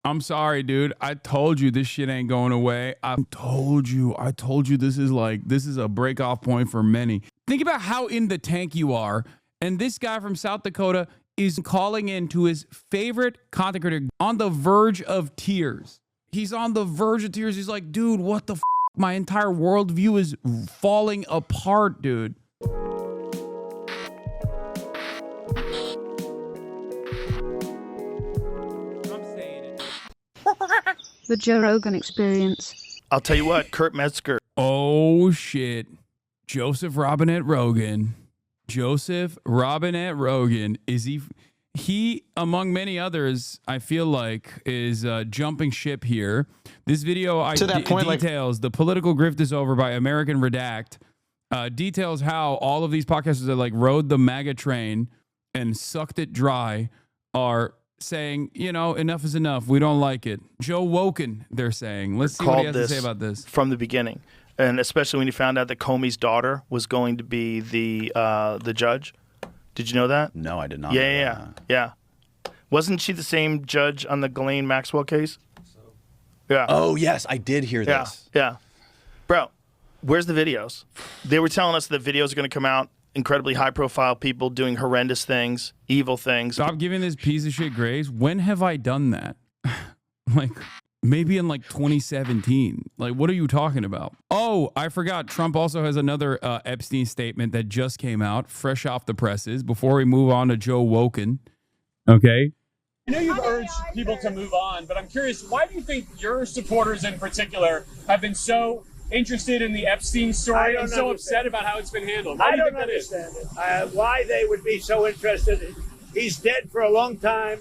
I'm sorry, dude. I told you this shit ain't going away. I told you this is a break off point for many. Think about how in the tank you are. And this guy from South Dakota is calling in to his favorite content creator on the verge of tears. He's on the verge of tears. He's like, dude, what the f? My entire worldview is falling apart, dude. The Joe Rogan Experience. I'll tell you what, Kurt Metzger. Oh, shit. Joseph Robinette Rogan. Joseph Robinette Rogan. Is he, among many others, I feel like, is jumping ship here. This video details the political grift is over by American Redact. Details how all of these podcasters that like rode the MAGA train and sucked it dry are saying, you know, enough is enough. We don't like it. Joe Woken, they're saying. Let's see what he has to say about this. From the beginning, and especially when he found out that Comey's daughter was going to be the judge. Did you know that? No, I did not. Yeah. Wasn't she the same judge on the Ghislaine Maxwell case? Yeah. Oh, yes, I did hear this. Yeah. Bro, where's the videos? They were telling us that videos are going to come out. Incredibly high-profile people doing horrendous things, evil things. Stop giving this piece of shit grace. When have I done that? Like, maybe in like 2017. Like, what are you talking about? Oh, I forgot. Trump also has another Epstein statement that just came out, fresh off the presses, before we move on to Joe Woken. Okay? I know you've urged people to move on, but I'm curious, why do you think your supporters in particular have been so interested in the Epstein story and so upset about how it's been handled? Why I don't understand it. Why they would be so interested. He's dead for a long time.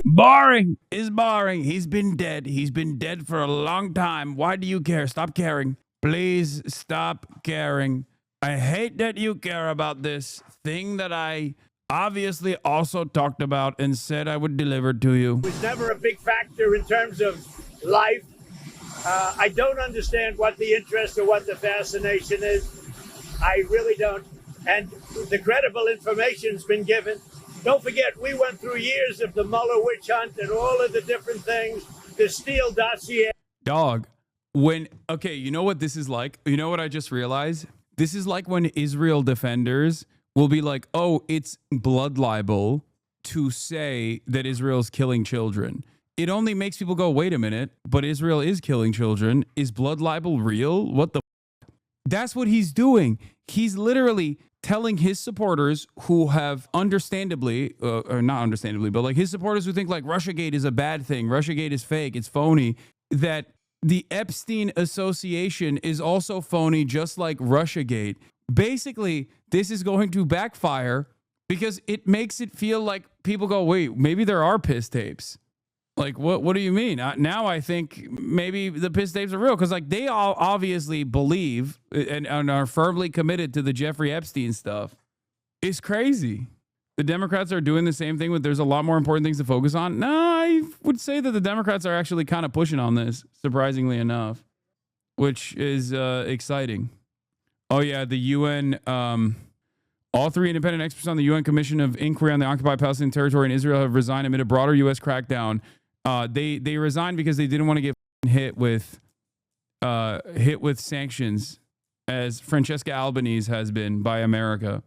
Boring is boring. He's been dead. He's been dead for a long time. Why do you care? Stop caring. Please stop caring. I hate that you care about this thing that I obviously also talked about and said I would deliver to you. It was never a big factor in terms of life. I don't understand what the interest or what the fascination is. I really don't. And the credible information's been given. Don't forget, we went through years of the Mueller witch hunt and all of the different things, the Steele dossier. Dog, okay, you know what this is like? You know what I just realized? This is like when Israel defenders will be like, oh, it's blood libel to say that Israel's killing children. It only makes people go, wait a minute, but Israel is killing children. Is blood libel real? What the f? That's what he's doing. He's literally telling his supporters who have understandably, or not understandably, but like his supporters who think like Russiagate is a bad thing, Russiagate is fake, it's phony, that the Epstein Association is also phony, just like Russiagate. Basically, this is going to backfire because it makes it feel like people go, wait, maybe there are piss tapes. Like, what do you mean? Now I think maybe the piss tapes are real because, like, they all obviously believe and are firmly committed to the Jeffrey Epstein stuff. It's crazy. The Democrats are doing the same thing, but there's a lot more important things to focus on. No, I would say that the Democrats are actually kind of pushing on this, surprisingly enough, which is exciting. Oh, yeah, the UN... all three independent experts on the UN Commission of Inquiry on the Occupied Palestinian Territory in Israel have resigned amid a broader U.S. crackdown. They resigned because they didn't want to get hit with sanctions, as Francesca Albanese has been by America.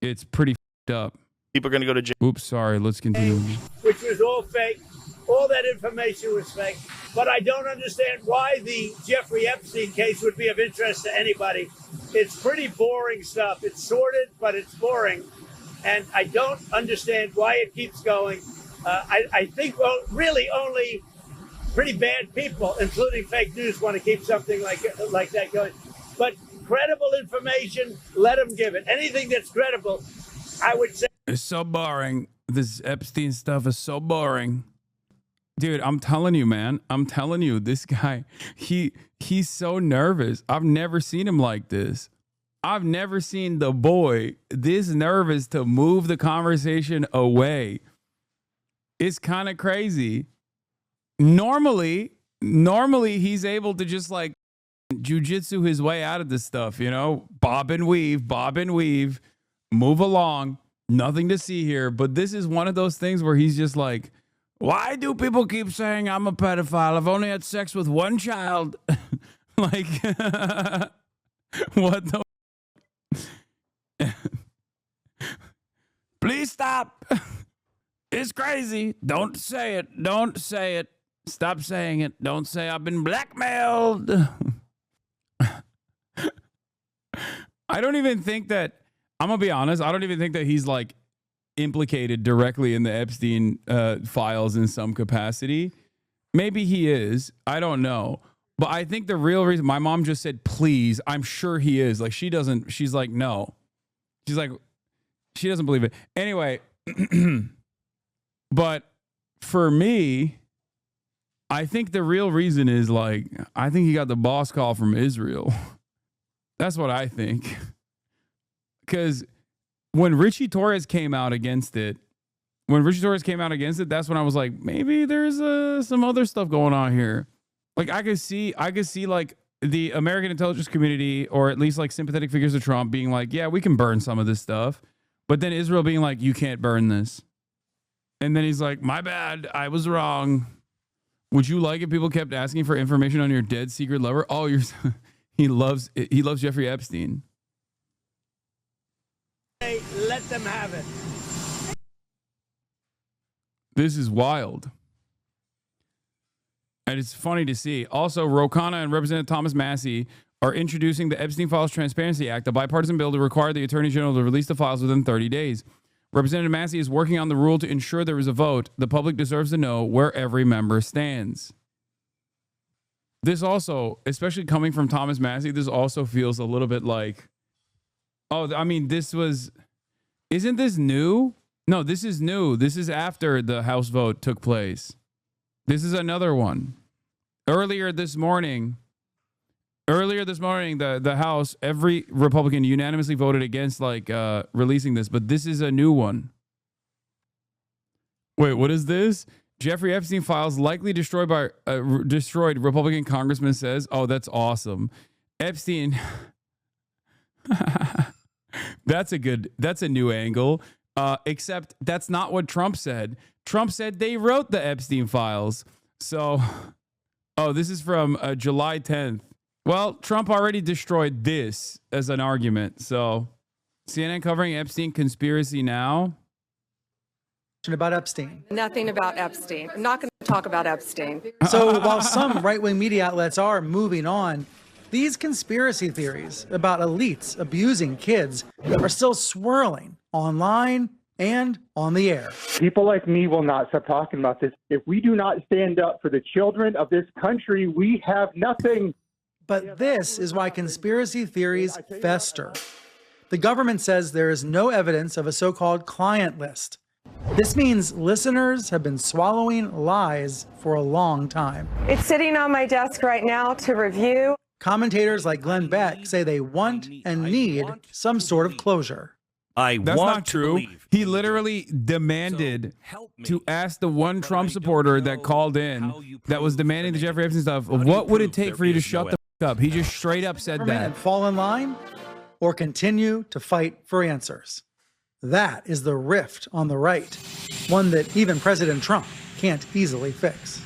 It's pretty f***ed up. People are going to go to jail. Oops, sorry. Let's continue. Which was all fake. All that information was fake. But I don't understand why the Jeffrey Epstein case would be of interest to anybody. It's pretty boring stuff. It's sordid, but it's boring. And I don't understand why it keeps going. I think really only pretty bad people, including fake news, want to keep something like that going. But credible information, let them give it. Anything that's credible, I would say. It's so boring. This Epstein stuff is so boring. Dude, I'm telling you, man. I'm telling you, this guy, he's so nervous. I've never seen him like this. I've never seen the boy this nervous to move the conversation away. It's kind of crazy. Normally he's able to just like jujitsu his way out of this stuff, you know? Bob and weave, move along. Nothing to see here. But this is one of those things where he's just like, Why do people keep saying I'm a pedophile? I've only had sex with one child. Like, what the? Please stop. It's crazy. Don't say it. Don't say it. Stop saying it. Don't say I've been blackmailed. I don't even think that, I'm going to be honest, I don't even think that he's like implicated directly in the Epstein files in some capacity. Maybe he is. I don't know. But I think the real reason, my mom just said, please, I'm sure he is. Like, she doesn't, she's like, no. She's like, she doesn't believe it. Anyway, but for me, I think the real reason is like, I think he got the boss call from Israel. That's what I think. Because when Richie Torres came out against it, that's when I was like, maybe there's some other stuff going on here. Like I could see like the American intelligence community, or at least like sympathetic figures of Trump being like, yeah, we can burn some of this stuff. But then Israel being like, you can't burn this. And then he's like, my bad, I was wrong. Would you like if people kept asking for information on your dead secret lover? Oh, he loves Jeffrey Epstein. Hey, let them have it. This is wild. And it's funny to see. Also, Ro Khanna and Representative Thomas Massie are introducing the Epstein Files Transparency Act, a bipartisan bill to require the Attorney General to release the files within 30 days. Representative Massie is working on the rule to ensure there is a vote. The public deserves to know where every member stands. This also, especially coming from Thomas Massie, this also feels a little bit like, oh, I mean, isn't this new? No, this is new. This is after the House vote took place. This is another one. Earlier this morning, the House, every Republican unanimously voted against like releasing this, but this is a new one. Wait, what is this? Jeffrey Epstein files likely destroyed Republican congressman says. Oh, that's awesome. Epstein. That's a new angle. Except that's not what Trump said. Trump said they wrote the Epstein files. So, oh, this is from July 10th. Well, Trump already destroyed this as an argument. So, CNN covering Epstein conspiracy now. About Epstein. Nothing about Epstein. I'm not going to talk about Epstein. So while some right-wing media outlets are moving on, these conspiracy theories about elites abusing kids are still swirling online and on the air. People like me will not stop talking about this. If we do not stand up for the children of this country, we have nothing. But this is why conspiracy theories fester. The government says there is no evidence of a so-called client list. This means listeners have been swallowing lies for a long time. It's sitting on my desk right now to review. Commentators like Glenn Beck say they want and need some sort of closure. That's not true. He literally demanded to ask the one Trump supporter that called in that was demanding the Jeffrey Epstein stuff, what would it take for you to shut the f up? He just straight up said that. And fall in line or continue to fight for answers. That is the rift on the right, one that even President Trump can't easily fix.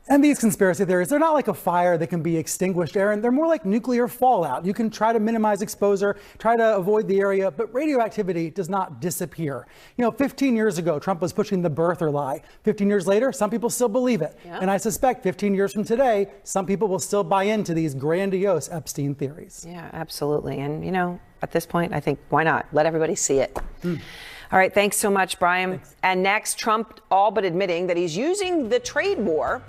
And these conspiracy theories, they're not like a fire that can be extinguished, Aaron. They're more like nuclear fallout. You can try to minimize exposure, try to avoid the area, but radioactivity does not disappear. 15 years ago, Trump was pushing the birther lie. 15 years later, some people still believe it. Yeah. And I suspect 15 years from today, some people will still buy into these grandiose Epstein theories. Yeah, absolutely. And, at this point, I think, why not? Let everybody see it. All right, thanks so much, Brian. Thanks. And next, Trump all but admitting that he's using the trade war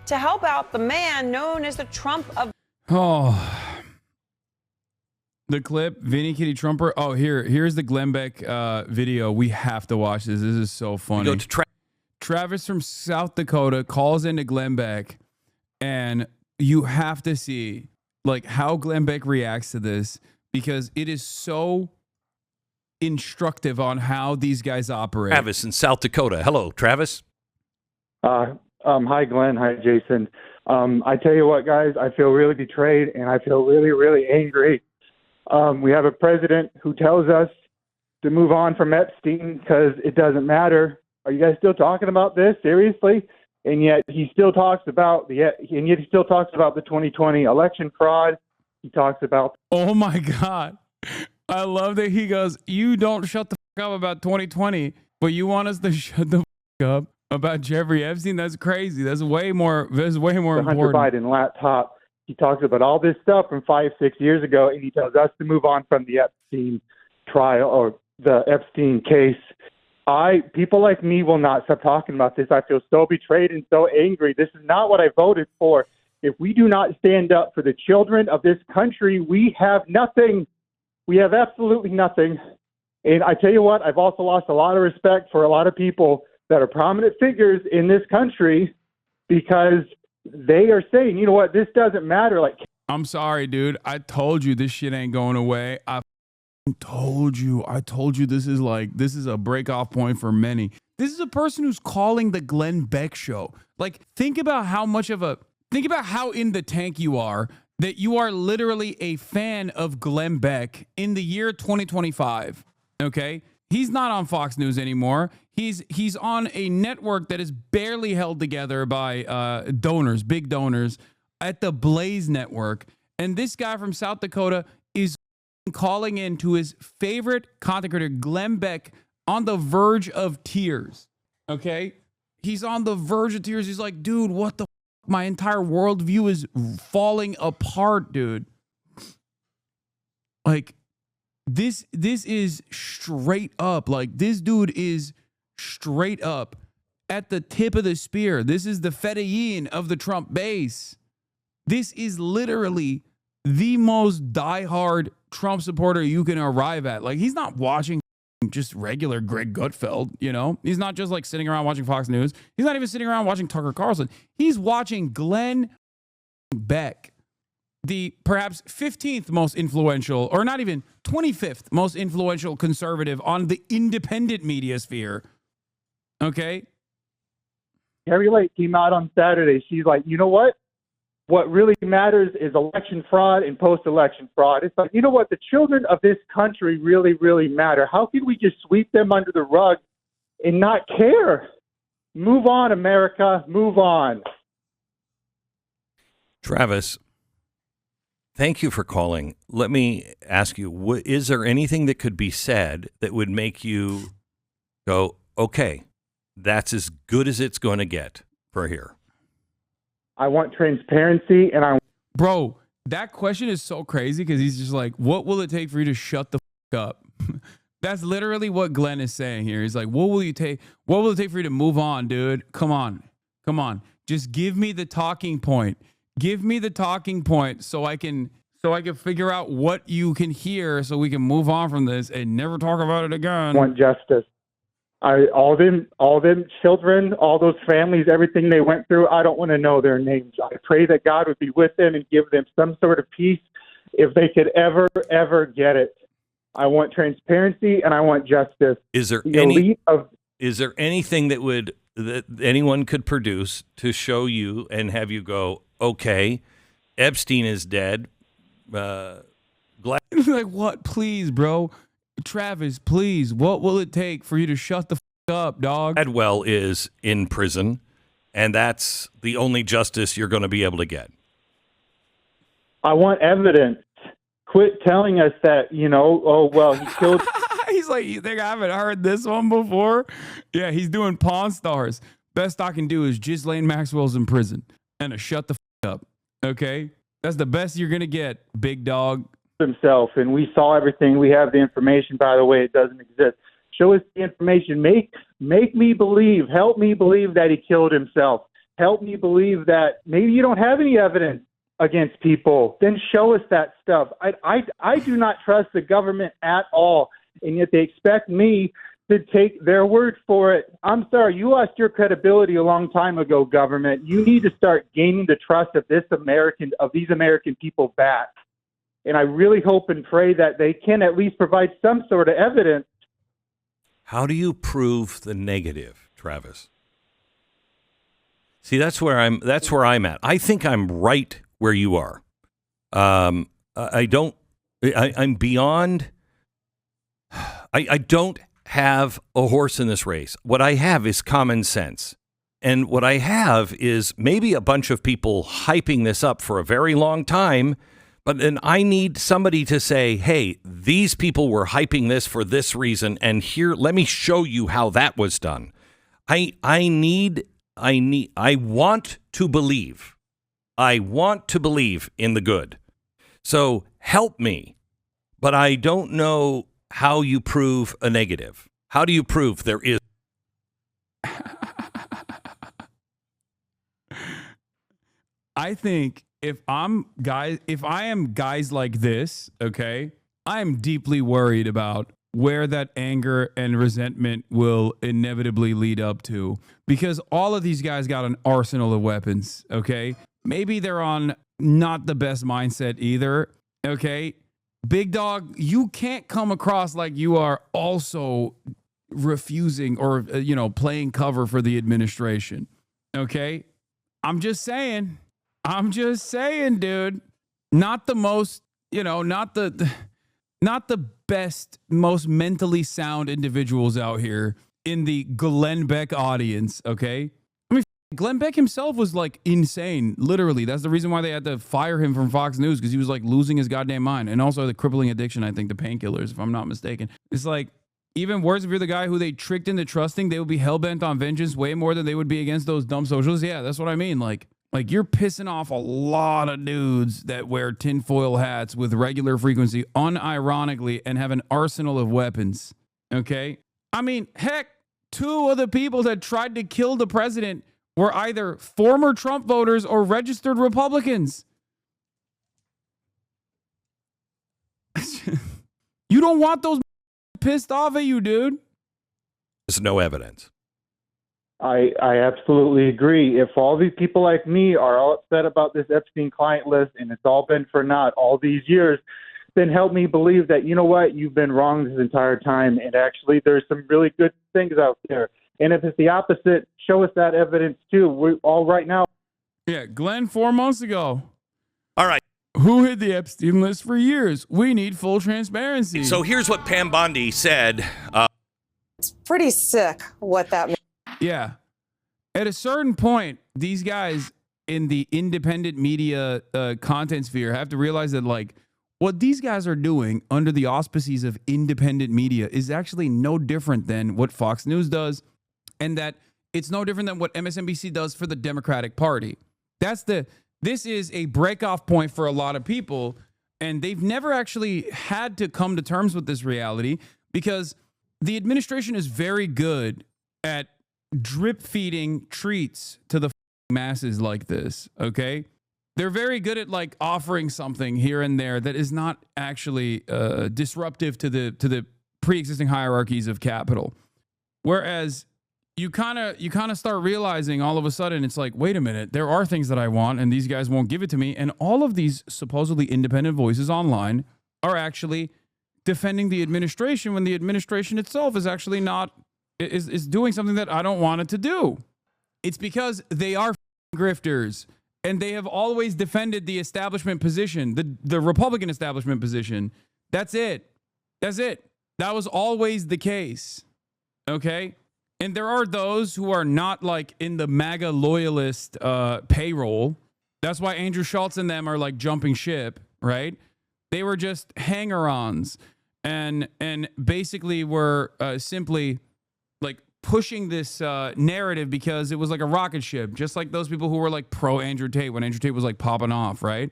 to help out the man known as the Trump of... Oh. The clip, Vinny Kitty Trumper. Oh, here's the Glenn Beck video. We have to watch this. This is so funny. We go to Travis from South Dakota calls into Glenn Beck, and you have to see like how Glenn Beck reacts to this, because it is so instructive on how these guys operate. Travis in South Dakota. Hello, Travis. Hi, Glenn. Hi, Jason. I tell you what, guys, I feel really betrayed, and I feel really, really angry. We have a president who tells us to move on from Epstein because it doesn't matter. Are you guys still talking about this seriously? And yet he still talks about the 2020 election fraud. He talks about. Oh my God. I love that he goes, you don't shut the fuck up about 2020, but you want us to shut the fuck up about Jeffrey Epstein? That's crazy. That's way more The important. Hunter Biden laptop. He talks about all this stuff from 5-6 years ago, and he tells us to move on from the Epstein trial or the Epstein case. People like me will not stop talking about this. I feel so betrayed and so angry. This is not what I voted for. If we do not stand up for the children of this country, we have nothing. We have absolutely nothing. And I tell you what, I've also lost a lot of respect for a lot of people that are prominent figures in this country because they are saying, you know what, this doesn't matter. Like, I'm sorry, dude. I told you this shit ain't going away. I told you this is a break off point for many. This is a person who's calling the Glenn Beck show. Like, think about how in the tank you are, that you are literally a fan of Glenn Beck in the year 2025. Okay? He's not on Fox News anymore. He's on a network that is barely held together by donors, big donors, at the Blaze Network. And this guy from South Dakota is calling in to his favorite content creator, Glenn Beck, on the verge of tears. Okay? He's on the verge of tears. He's like, dude, what the f-? My entire worldview is falling apart, dude. Like, this is straight up. Like, this dude is straight up at the tip of the spear. This is the Fedayeen of the Trump base. This is literally the most diehard Trump supporter you can arrive at. Like, he's not watching just regular Greg Gutfeld, you know? He's not just like sitting around watching Fox News. He's not even sitting around watching Tucker Carlson. He's watching Glenn Beck, the perhaps 15th most influential, or not even 25th most influential conservative on the independent media sphere. Okay? Carrie Lake came out on Saturday. She's like, you know what? What really matters is election fraud and post-election fraud. It's like, you know what? The children of this country really, really matter. How can we just sweep them under the rug and not care? Move on, America. Move on. Travis, thank you for calling. Let me ask you, is there anything that could be said that would make you go, okay, that's as good as it's going to get for here? I want transparency, and Bro, that question is so crazy because he's just like, what will it take for you to shut the f up? That's literally what Glenn is saying here. He's like, what will it take for you to move on, dude? Come on. Just give me the talking point. Give me the talking point so I can figure out what you can hear so we can move on from this and never talk about it again. I want justice. All them children, all those families, everything they went through, I don't want to know their names. I pray that God would be with them and give them some sort of peace if they could ever get it. I want transparency and I want justice. Is there anything that anyone could produce to show you and have you go, okay, Epstein is dead. Glad. Like, what? Please, bro. Travis, please, what will it take for you to shut the f up, dog? Gladwell is in prison, and that's the only justice you're going to be able to get. I want evidence. Quit telling us that, he killed. He's like, you think I haven't heard this one before? Yeah, he's doing Pawn Stars. Best I can do is Ghislaine Maxwell's in prison and to shut the f up. Okay? That's the best you're going to get, big dog. Himself, and we saw everything. We have the information. By the way, it doesn't exist. Show us the information. Make me believe. Help me believe that he killed himself. Help me believe that maybe you don't have any evidence against people. Then show us that stuff. I do not trust the government at all, and yet they expect me to take their word for it. I'm sorry, you lost your credibility a long time ago, government. You need to start gaining the trust of these American people back. And I really hope and pray that they can at least provide some sort of evidence. How do you prove the negative, Travis? See, that's where I'm at. I think I'm right where you are. I'm beyond. I don't have a horse in this race. What I have is common sense. And what I have is maybe a bunch of people hyping this up for a very long time, but then I need somebody to say, hey, these people were hyping this for this reason, and here, let me show you how that was done. I want to believe. I want to believe in the good. So help me. But I don't know how you prove a negative. How do you prove there is? I think if I am guys like this, okay, I am deeply worried about where that anger and resentment will inevitably lead up to, because all of these guys got an arsenal of weapons, okay? Maybe they're on not the best mindset either, okay? Big dog, you can't come across like you are also refusing or, playing cover for the administration, okay? I'm just saying, dude. Not the most, not the best, most mentally sound individuals out here in the Glenn Beck audience, okay? I mean, Glenn Beck himself was like insane, literally. That's the reason why they had to fire him from Fox News, because he was like losing his goddamn mind. And also the crippling addiction, I think, to painkillers, if I'm not mistaken. It's like, even worse, if you're the guy who they tricked into trusting they would be hell-bent on vengeance way more than they would be against those dumb socialists. Yeah, that's what I mean. Like you're pissing off a lot of dudes that wear tinfoil hats with regular frequency, unironically, and have an arsenal of weapons. Okay? I mean, heck, 2 of the people that tried to kill the president were either former Trump voters or registered Republicans. You don't want those pissed off at you, dude. There's no evidence. I absolutely agree. If all these people like me are all upset about this Epstein client list and it's all been for naught all these years, then help me believe that, you know what, you've been wrong this entire time, and actually there's some really good things out there. And if it's the opposite, show us that evidence too. We're all right now. Yeah, Glenn, 4 months ago. All right. Who hid the Epstein list for years? We need full transparency. So here's what Pam Bondi said. It's pretty sick what that means. Yeah. At a certain point, these guys in the independent media content sphere have to realize that, like, what these guys are doing under the auspices of independent media is actually no different than what Fox News does, and that it's no different than what MSNBC does for the Democratic Party. This is a break-off point for a lot of people, and they've never actually had to come to terms with this reality, because the administration is very good at drip feeding treats to the masses like this, okay? They're very good at like offering something here and there that is not actually disruptive to the pre-existing hierarchies of capital. Whereas you kind of start realizing all of a sudden, it's like, wait a minute, there are things that I want and these guys won't give it to me. And all of these supposedly independent voices online are actually defending the administration when the administration itself is actually not, is doing something that I don't want it to do. It's because they are grifters, and they have always defended the establishment position, the Republican establishment position. That's it. That was always the case. Okay? And there are those who are not like in the MAGA loyalist payroll. That's why Andrew Schultz and them are like jumping ship, right? They were just hanger-ons and basically were simply like pushing this narrative because it was like a rocket ship, just like those people who were like pro Andrew Tate when Andrew Tate was like popping off, right?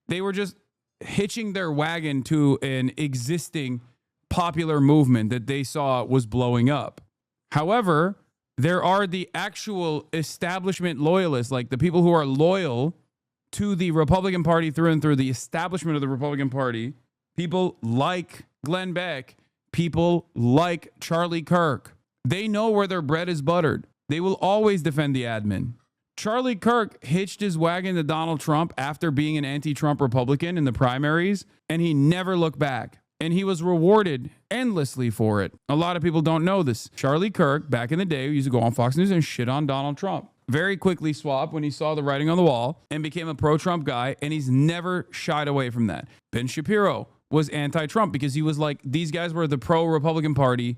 They were just hitching their wagon to an existing popular movement that they saw was blowing up. However, there are the actual establishment loyalists, like the people who are loyal to the Republican Party through and through, the establishment of the Republican Party, people like Glenn Beck, people like Charlie Kirk. They know where their bread is buttered. They will always defend the admin. Charlie Kirk hitched his wagon to Donald Trump after being an anti-Trump Republican in the primaries, and he never looked back. And he was rewarded endlessly for it. A lot of people don't know this. Charlie Kirk, back in the day, used to go on Fox News and shit on Donald Trump. Very quickly swapped when he saw the writing on the wall and became a pro-Trump guy, and he's never shied away from that. Ben Shapiro was anti-Trump because he was like, these guys were the pro-Republican Party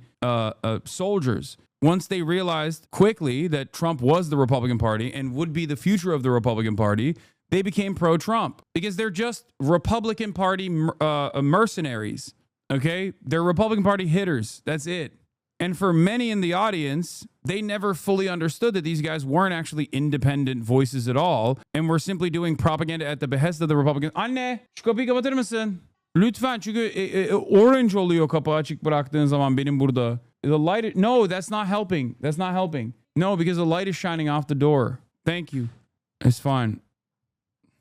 soldiers. Once they realized quickly that Trump was the Republican Party and would be the future of the Republican Party, they became pro-Trump because they're just Republican Party mercenaries, okay? They're Republican Party hitters. That's it. And for many in the audience, they never fully understood that these guys weren't actually independent voices at all and were simply doing propaganda at the behest of the Republicans. Anne, şu kapıyı kapatır mısın? Lütfen, çünkü orange oluyor kapı açık bıraktığın zaman benim burada. The light, no, that's not helping. That's not helping. No, because the light is shining off the door. Thank you. It's fine.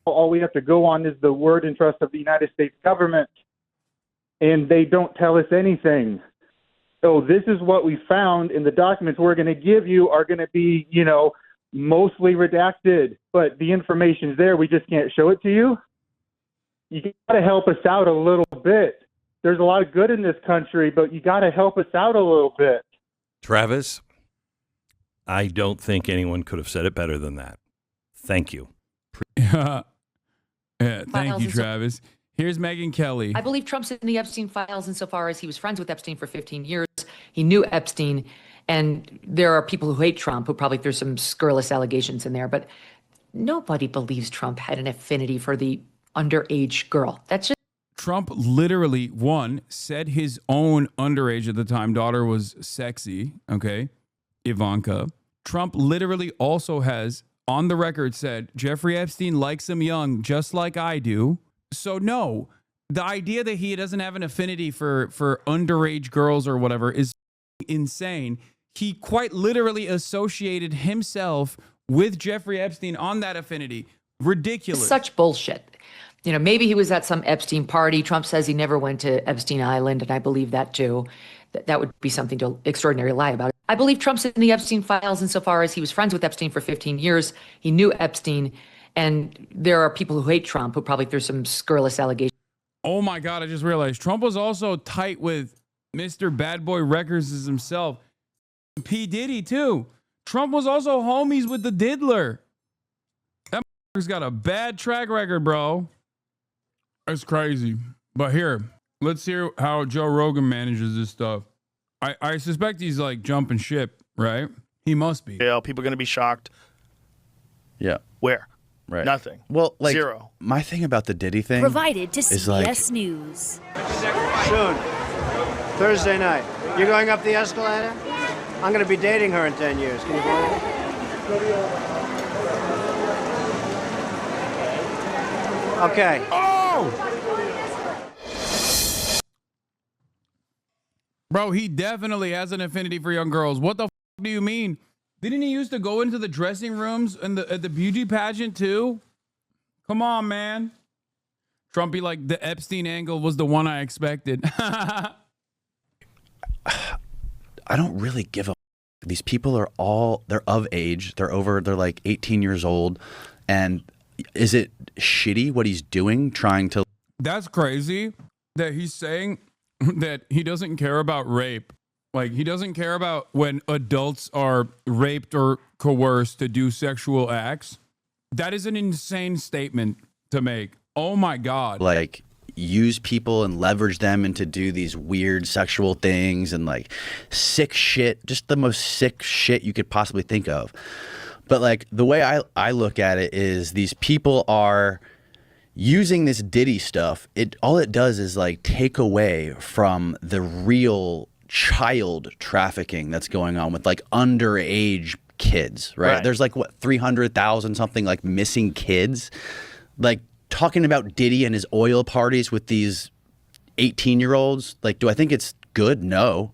All we have to go on is the word and trust of the United States government, and they don't tell us anything. So this is what we found, and the documents we're going to give you are going to be, you know, mostly redacted, but the information's there. We just can't show it to you. You got to help us out a little bit. There's a lot of good in this country, but you got to help us out a little bit. Travis, I don't think anyone could have said it better than that. Thank you. Yeah, thank you, Travis. Here's Megyn Kelly. I believe Trump's in the Epstein files insofar as he was friends with Epstein for 15 years. He knew Epstein, and there are people who hate Trump who probably there's some scurrilous allegations in there, but nobody believes Trump had an affinity for the underage girl. That's just Trump literally, one, said his own underage at the time daughter was sexy, okay, Ivanka. Trump literally also has, on the record, said Jeffrey Epstein likes him young, just like I do. So no, the idea that he doesn't have an affinity for underage girls or whatever is insane. He quite literally associated himself with Jeffrey Epstein on that affinity. Ridiculous. such bullshit. You know, maybe he was at some Epstein party. Trump says he never went to Epstein Island, and I believe that too. That would be something to extraordinarily lie about. I believe Trump's in the Epstein files insofar as he was friends with Epstein for 15 years. He knew Epstein, and there are people who hate Trump who probably there's some scurrilous allegations. Oh my God, I just realized Trump was also tight with Mr. Bad Boy Records himself. P. Diddy too. Trump was also homies with the Diddler. That motherfucker's got a bad track record, bro. That's crazy. But here, let's hear how Joe Rogan manages this stuff. I suspect he's like jumping ship, right? He must be. Yeah, people are going to be shocked. Yeah. Where? Right. Nothing. Well, like Zero. My thing about the Diddy thing Provided to is CBS News. Soon. Thursday night. You're going up the escalator? I'm going to be dating her in 10 years. Can you believe it? Okay. Oh! Bro, he definitely has an affinity for young girls. What the f do you mean? Didn't he used to go into the dressing rooms and at the beauty pageant too? Come on, man. Trumpy, like the Epstein angle was the one I expected. I don't really give a. These people are they're of age. They're like 18 years old. And is it shitty what he's doing, trying to. That's crazy that he's saying that he doesn't care about rape. Like, he doesn't care about when adults are raped or coerced to do sexual acts. That is an insane statement to make. Oh my God. Like, use people and leverage them into do these weird sexual things and like sick shit, just the most sick shit you could possibly think of. But like the way I look at it is these people are using this Diddy stuff. All it does is like take away from the real child trafficking that's going on with like underage kids, right? There's like what 300,000 something like missing kids. Like talking about Diddy and his oil parties with these 18-year-olds, like do I think it's good? No.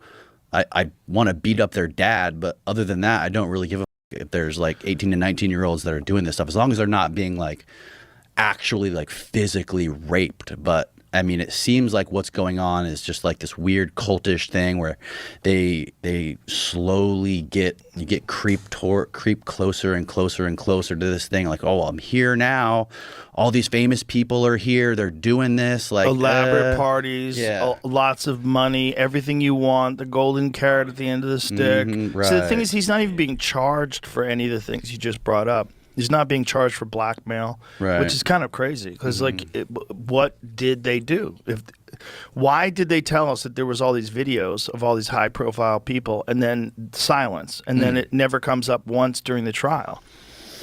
I want to beat up their dad, but other than that, I don't really give a if there's like 18 to 19-year-olds that are doing this stuff, as long as they're not being like actually like physically raped. But I mean, it seems like what's going on is just like this weird cultish thing where they slowly get creep closer and closer and closer to this thing. Like, oh, I'm here now. All these famous people are here. They're doing this like elaborate parties, lots of money, everything you want. The golden carrot at the end of the stick. Right. So the thing is, he's not even being charged for any of the things you just brought up. He's not being charged for blackmail, which is kind of crazy because, like, what did they do? If Why did they tell us that there was all these videos of all these high-profile people and then silence, and then it never comes up once during the trial?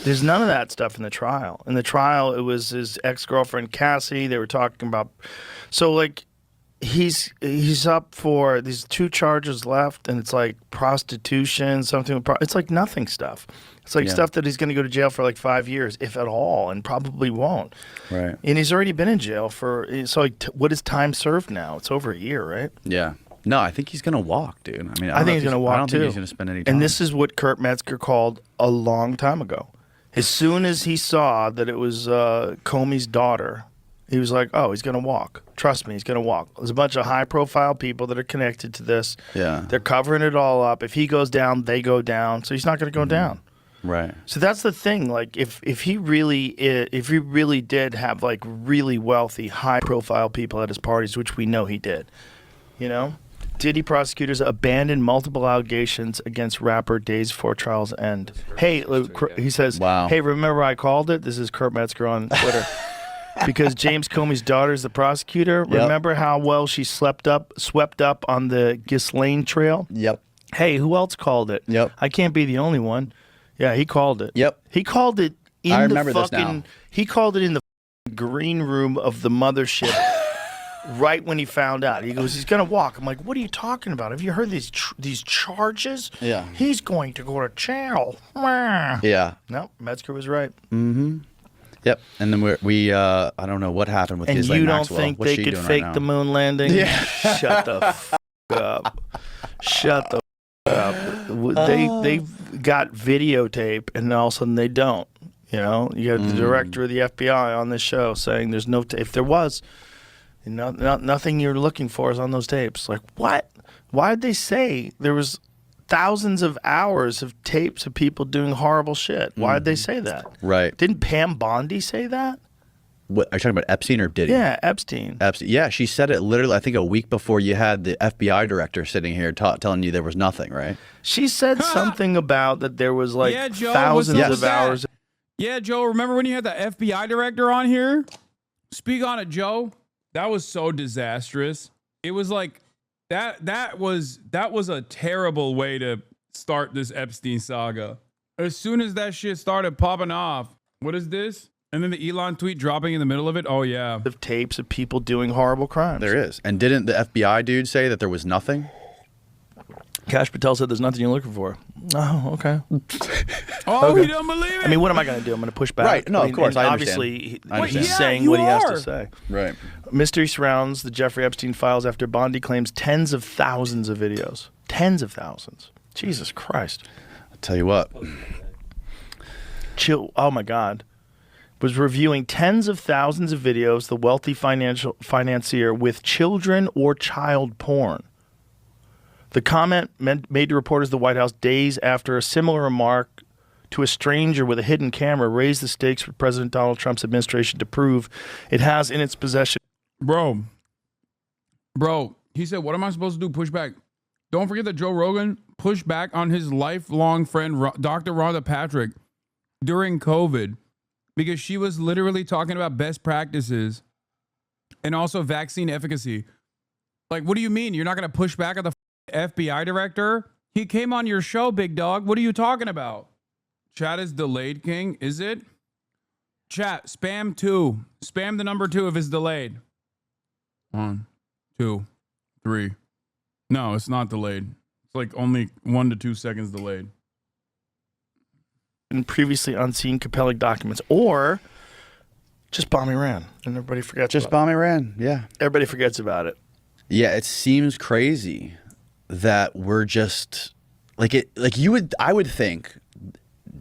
There's none of that stuff in the trial. In the trial, it was his ex-girlfriend Cassie. They were talking about, so like, he's up for these 2 charges left, and it's like prostitution, something. It's like nothing stuff. It's like stuff that he's going to go to jail for like 5 years, if at all, and probably won't. Right. And he's already been in jail for, so like, what is time served now? It's over a year, right? Yeah. No, I think he's going to walk, dude. I mean, I think he's going to walk, I don't too. think he's going to spend any time. And this is what Kurt Metzger called a long time ago. As soon as he saw that it was Comey's daughter, he was like, oh, he's going to walk. Trust me, he's going to walk. There's a bunch of high-profile people that are connected to this. Yeah. They're covering it all up. If he goes down, they go down. So he's not going to go down. Right. So that's the thing. Like, if he really did have like really wealthy, high-profile people at his parties, which we know he did, you know, Diddy prosecutors abandoned multiple allegations against rapper days before trial's end. Hey, he says, wow. Hey, remember I called it? This is Kurt Metzger on Twitter. Because James Comey's daughter is the prosecutor. Yep. Remember how well she swept up on the Ghislaine trail? Yep. Hey, who else called it? Yep. I can't be the only one. Yeah, he called it. Yep. He called it in I the remember this fucking. now. He called it in the green room of the mothership. Right when he found out, he goes, he's gonna walk. I'm like, what are you talking about? Have you heard these charges? Yeah. He's going to go to jail. Yeah. No, Metzger was right. Mm-hmm. Yep. And then we I don't know what happened with And Ghislaine you don't Maxwell. think What's they she could doing fake right now? the moon landing? Yeah. Shut the up. Shut the up. They've got videotape, and all of a sudden they don't. You know, you got the director of the FBI on this show saying there's no if there was, nothing you're looking for is on those tapes. Like, what? Why did they say there was thousands of hours of tapes of people doing horrible shit? Why did they say that? Right. Didn't Pam Bondi say that? What, are you talking about Epstein or Diddy? Yeah, Epstein. Epstein. Yeah, she said it literally, I think, a week before you had the FBI director sitting here telling you there was nothing, right? She said something about that there was like Yeah, Joe, thousands what's up of with that? hours. Yeah, Joe, remember when you had the FBI director on here? Speak on it, Joe. That was so disastrous. It was like that was a terrible way to start this Epstein saga. As soon as that shit started popping off, what is this? And then the Elon tweet dropping in the middle of it. Oh yeah. Of tapes of people doing horrible crimes. There is. And didn't the FBI dude say that there was nothing? Cash Patel said there's nothing you're looking for. Oh, okay. Oh, Okay. he don't believe it. I mean, what am I going to do? I'm going to push back. Right. No, I mean, of course. and I obviously, understand. he's Yeah, saying you what he has are. to say. Right. Mystery surrounds the Jeffrey Epstein files after Bondi claims tens of thousands of videos. Tens of thousands. Jesus Christ. I'll tell you what. Chill. Oh, my God. Was reviewing tens of thousands of videos, the wealthy financier with children or child porn. The comment made to reporters at the White House days after a similar remark to a stranger with a hidden camera raised the stakes for President Donald Trump's administration to prove it has in its possession. Bro, he said, what am I supposed to do? Push back. Don't forget that Joe Rogan pushed back on his lifelong friend, Dr. Rhonda Patrick, during COVID, because she was literally talking about best practices and also vaccine efficacy. Like, what do you mean? You're not going to push back on the FBI director? He came on your show, big dog. What are you talking about? Chat is delayed, King. Is it? Chat, spam 2. Spam the number 2 if it's delayed. 1, 2, 3. No, it's not delayed. It's like only 1 to 2 seconds delayed. And previously unseen compelling documents, or just bomb Iran, and everybody forgets. Just bomb Iran. Yeah. Everybody forgets about it. Yeah, it seems crazy that we're just like it. Like I would think,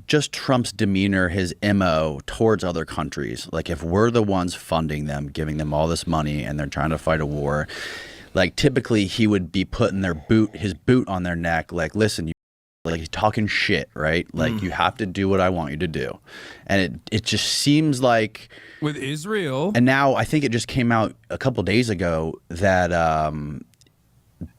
just Trump's demeanor, his MO towards other countries. Like if we're the ones funding them, giving them all this money, and they're trying to fight a war, like typically he would be putting his boot on their neck. Like, listen, like he's talking shit, right? Like you have to do what I want you to do, and it just seems like with Israel. And now I think it just came out a couple days ago that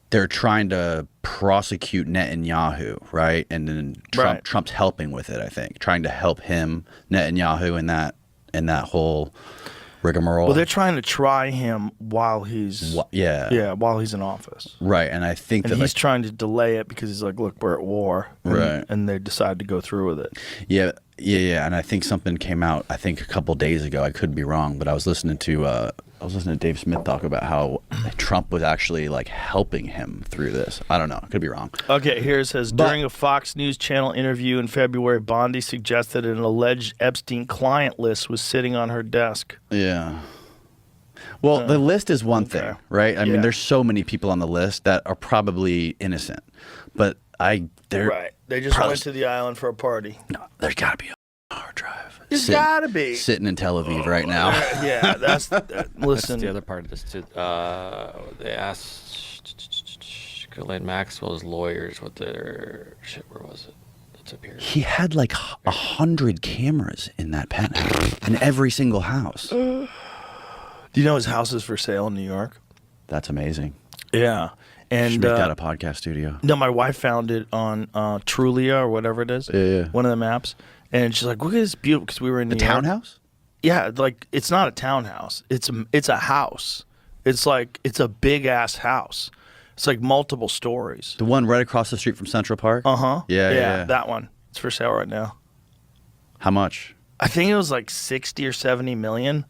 they're trying to prosecute Netanyahu, right? And then Trump's helping with it. I think trying to help him, Netanyahu, in that whole rigmarole. Well, they're trying to try him while he's while he's in office. Right, and I think and that he's trying to delay it because he's like, look, we're at war. Right. And they decide to go through with it. Yeah, and I think something came out. I think a couple days ago. I could be wrong, but I was listening to Dave Smith talk about how Trump was actually like helping him through this. I don't know. I could be wrong. Okay, here it says, during a Fox News Channel interview in February, Bondi suggested an alleged Epstein client list was sitting on her desk. Yeah. Well, the list is one thing, right? I mean, there's so many people on the list that are probably innocent, but they're right. They just went to the island for a party. No, there's got to be a hard drive. There's got to be. Sitting in Tel Aviv right now. Yeah, that's listen. That's the other part of this too. They asked Ghislaine Maxwell's lawyers what their shit. Where was it? It's up here. He had like 100 cameras in that penthouse, in every single house. Do you know his house is for sale in New York? That's amazing. Yeah. And should make that a podcast studio. No, my wife found it on Trulia or whatever it is. Yeah. One of the maps. And she's like, look at this beautiful, because we were in the New York. townhouse? Yeah, like it's not a townhouse. It's a house. It's like, it's a big ass house. It's like multiple stories. The one right across the street from Central Park? Uh-huh. Yeah. That one. It's for sale right now. How much? I think it was like 60 or 70 million,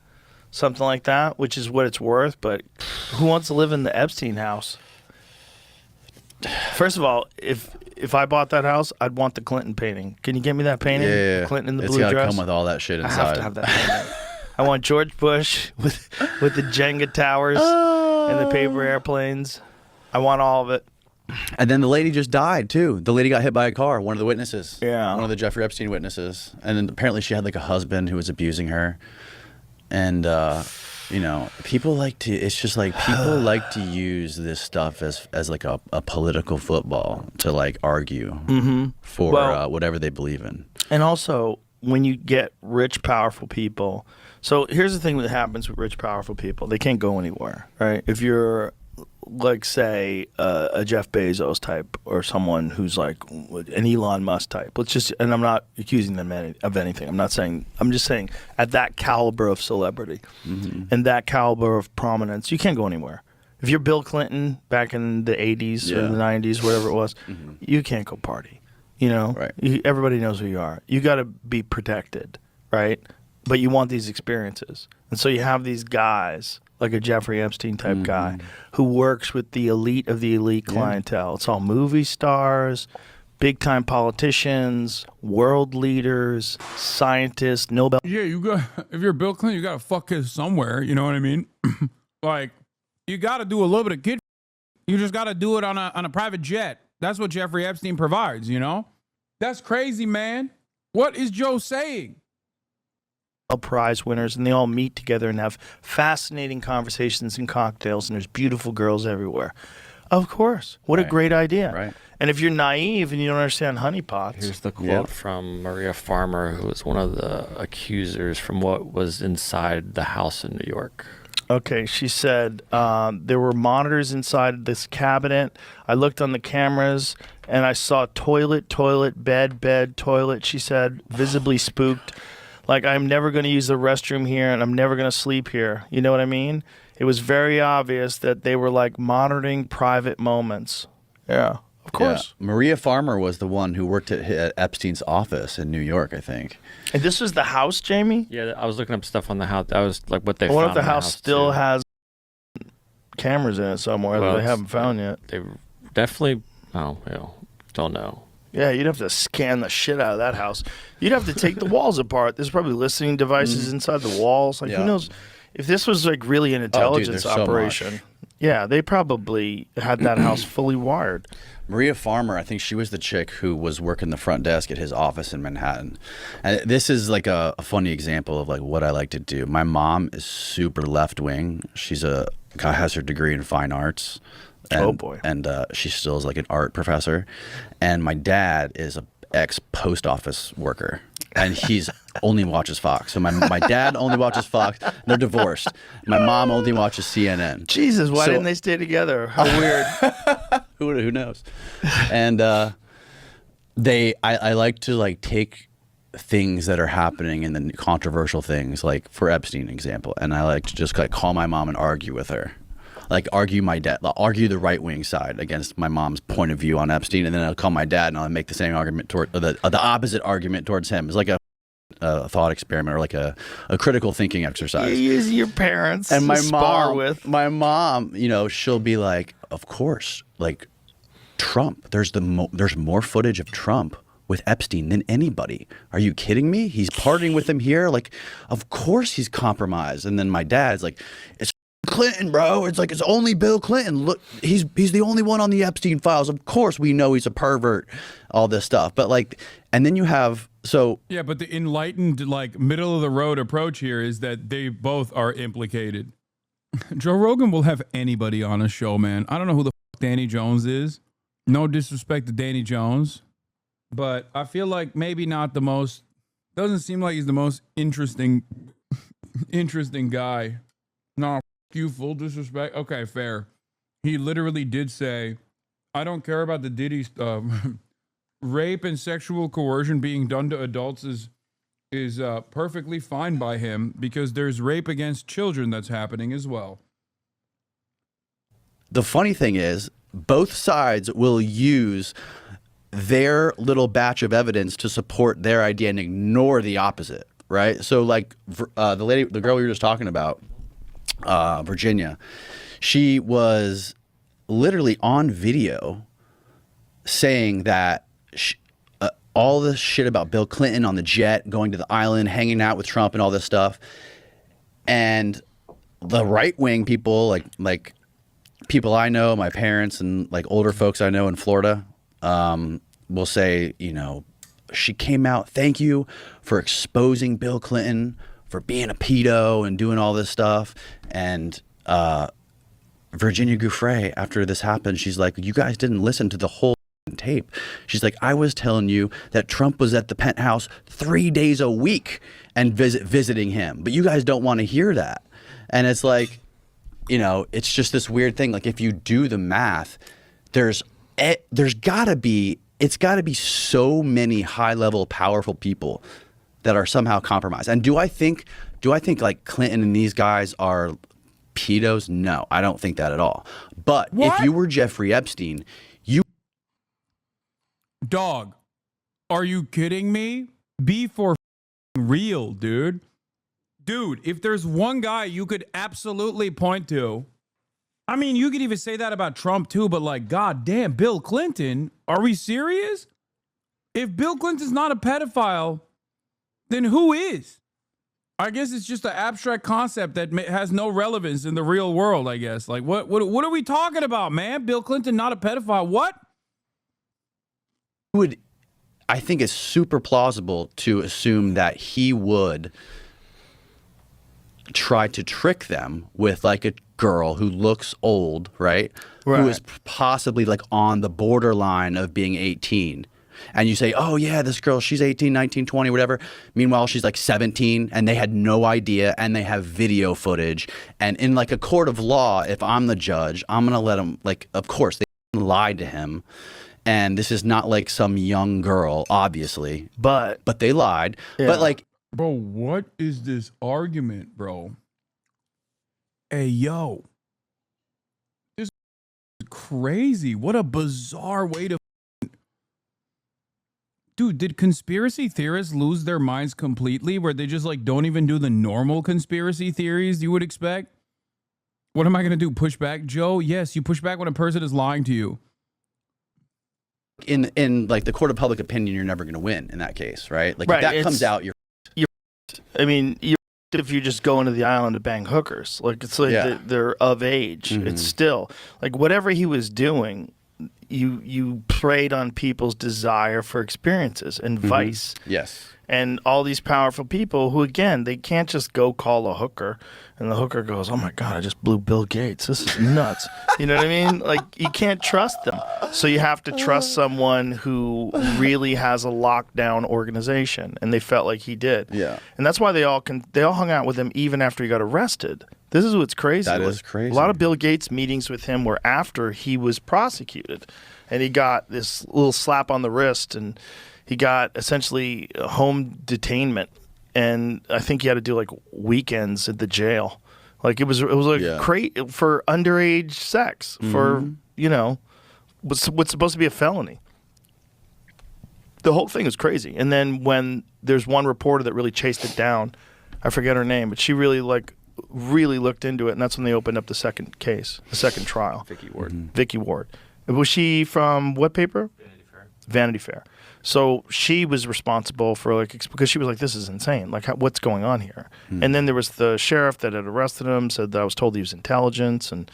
something like that, which is what it's worth. But who wants to live in the Epstein house? First of all, if I bought that house, I'd want the Clinton painting. Can you get me that painting? Yeah. Clinton in the it's blue gotta dress. come with all that shit inside. I have to have that painting. I want George Bush with the Jenga towers and the paper airplanes. I want all of it. And then the lady just died too. The lady got hit by a car. One of the witnesses. Yeah. One of the Jeffrey Epstein witnesses. And then apparently she had like a husband who was abusing her. And you know, people like to. It's just like people like to use this stuff as like a political football to like argue for whatever they believe in. And also, when you get rich, powerful people. So here's the thing that happens with rich, powerful people: they can't go anywhere, right? If you're like, say, a Jeff Bezos type or someone who's like an Elon Musk type. Let's just, and I'm not accusing them of anything. I'm just saying at that caliber of celebrity and that caliber of prominence, you can't go anywhere. If you're Bill Clinton back in the 80s or the 90s, whatever it was, you can't go party. You know, everybody knows who you are. You got to be protected, right? But you want these experiences. And so you have these guys like a Jeffrey Epstein type guy who works with the elite of the elite clientele. It's all movie stars, big time politicians, world leaders, scientists, Nobel. Yeah, if you're Bill Clinton, you got to fuck his somewhere. You know what I mean? Like, you got to do a little bit of kid. You just got to do it on a private jet. That's what Jeffrey Epstein provides, you know? That's crazy, man. What is Joe saying? Prize winners, and they all meet together and have fascinating conversations and cocktails, and there's beautiful girls everywhere. Of course. What a great idea. Right. And if you're naive and you don't understand honeypots. Here's the quote from Maria Farmer, who was one of the accusers from what was inside the house in New York. Okay, she said, there were monitors inside this cabinet. I looked on the cameras, and I saw toilet, bed, toilet, she said, visibly spooked. Like, I'm never going to use the restroom here, and I'm never going to sleep here. You know what I mean? It was very obvious that they were, like, monitoring private moments. Yeah, of course. Yeah. Maria Farmer was the one who worked at Epstein's office in New York, I think. And this was the house, Jamie? Yeah, I was looking up stuff on the house. That was, like, what they I found. wonder if the in house still has cameras in it somewhere that they haven't found yet. They definitely, don't know. Yeah, you'd have to scan the shit out of that house. You'd have to take the walls apart. There's probably listening devices inside the walls. Like, who knows? If this was like really an intelligence operation, they probably had that house fully wired. Maria Farmer, I think she was the chick who was working the front desk at his office in Manhattan. And this is like a funny example of like what I like to do. My mom is super left wing. She's has her degree in fine arts. And, oh boy! And she still is like an art professor, and my dad is a ex-post office worker, and he's only watches Fox. So my dad only watches Fox. They're divorced. My mom only watches CNN. Jesus, why didn't they stay together? How weird. Who knows? And I like to like take things that are happening and the controversial things, like for Epstein example, and I like to just like call my mom and argue with her, like argue the right wing side against my mom's point of view on Epstein, and then I'll call my dad and I'll make the same argument toward the opposite argument towards him. It's like a thought experiment or like a critical thinking exercise. You use your parents and to spar with. My mom, you know, she'll be like, of course, like Trump. There's more footage of Trump with Epstein than anybody. Are you kidding me? He's partying with him here. Like, of course he's compromised. And then my dad's like, it's Clinton, bro. It's like, it's only Bill Clinton. Look, he's the only one on the Epstein files. Of course we know he's a pervert, all this stuff. But like, and then you have, so. Yeah, but the enlightened, like, middle of the road approach here is that they both are implicated. Joe Rogan will have anybody on a show, man. I don't know who the fuck Danny Jones is. No disrespect to Danny Jones. But I feel like maybe not the most, doesn't seem like he's the most interesting guy. No, you, full disrespect. Okay, fair. He literally did say, I don't care about the Diddy stuff. Rape and sexual coercion being done to adults is perfectly fine by him because there's rape against children that's happening as well. The funny thing is, both sides will use their little batch of evidence to support their idea and ignore the opposite, right? So like the girl we were just talking about, Virginia, she was literally on video saying that all this shit about Bill Clinton on the jet, going to the island, hanging out with Trump and all this stuff. And the right-wing people, like people I know, my parents and like older folks I know in Florida, will say, you know, she came out, thank you for exposing Bill Clinton for being a pedo and doing all this stuff. And Virginia Giuffre, after this happened, she's like, you guys didn't listen to the whole tape. She's like, I was telling you that Trump was at the penthouse 3 days a week and visiting him, but you guys don't want to hear that. And it's like, you know, it's just this weird thing. Like if you do the math, there's gotta be so many high level, powerful people that are somehow compromised. And do I think like Clinton and these guys are pedos? No, I don't think that at all. But if you were Jeffrey Epstein, Dog, are you kidding me? Be for real, dude. Dude, if there's one guy you could absolutely point to, I mean, you could even say that about Trump too, but like, god damn, Bill Clinton, are we serious? If Bill Clinton's not a pedophile, then who is? I guess it's just an abstract concept that has no relevance in the real world, I guess. Like, what are we talking about, man? Bill Clinton, not a pedophile. What? I think it's super plausible to assume that he would try to trick them with like a girl who looks old, right? Who is possibly like on the borderline of being 18. And you say, oh yeah, this girl, she's 18, 19, 20, whatever. Meanwhile, she's like 17 and they had no idea and they have video footage. And in like a court of law, if I'm the judge, I'm going to let them, like, of course, they lied to him. And this is not like some young girl, obviously, but they lied. Yeah. But like, bro, what is this argument, bro? Hey, yo, this is crazy. What a bizarre way to. Dude, did conspiracy theorists lose their minds completely where they just like don't even do the normal conspiracy theories you would expect? What am I going to do? Push back, Joe? Yes, you push back when a person is lying to you. In like the court of public opinion, you're never going to win in that case, right? Like if that comes out, you're I mean, if you just go into the island to bang hookers, like it's like they're of age. Mm-hmm. It's still like whatever he was doing, you preyed on people's desire for experiences and vice. Yes. And all these powerful people who, again, they can't just go call a hooker and the hooker goes, oh my God, I just blew Bill Gates. This is nuts. You know what I mean? Like, you can't trust them. So you have to trust someone who really has a lockdown organization. And they felt like he did. Yeah. And that's why they all hung out with him even after he got arrested. This is what's crazy. That is crazy. A lot of Bill Gates meetings with him were after he was prosecuted. And he got this little slap on the wrist and He got essentially home detainment, and I think he had to do like weekends at the jail. Like it was like great for underage sex for what's supposed to be a felony. The whole thing is crazy. And then when there's one reporter that really chased it down, I forget her name, but she really looked into it, and that's when they opened up the second case, the second trial. Vicky Ward. Vicky Ward. Was she from what paper? Vanity Fair. So she was responsible for because she was like, this is insane. Like, what's going on here? And then there was the sheriff that had arrested him, said that I was told he was intelligence. And